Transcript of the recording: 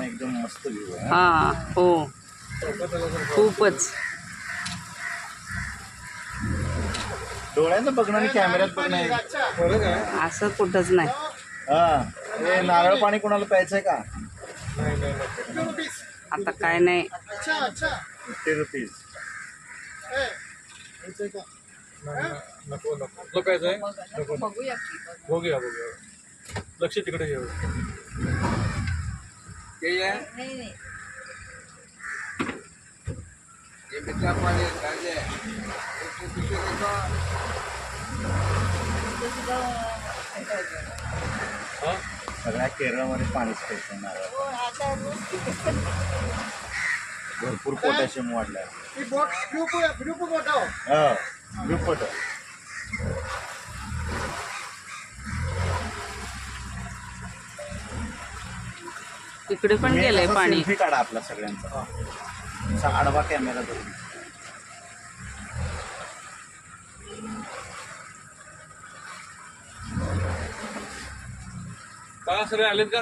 पण एकदम मस्त व्ह्यू आहे. हा हो खूपच. डोळ्यानं बघणं आणि कॅमेऱ्यात बघणं असं कुठंच नाही. हा हे नारळ पाणी कोणाला प्यायचंय का? आता काय नाही. 50 रुपीज. नको नको प्यायचं आहे. बघूया बघूया लक्ष तिकडे घेऊ. सगळ्या केरळमध्ये पाणीच प्यायचं नारळ. भरपूर पोटॅशियम वाढलाय. हा ग्रुप फोटो. इकडे पण गेलंय पाणी. सेल्फी काढा आपला सगळ्यांचा. असा आडवा कॅमेरा धरून. का सगळे आलेत का?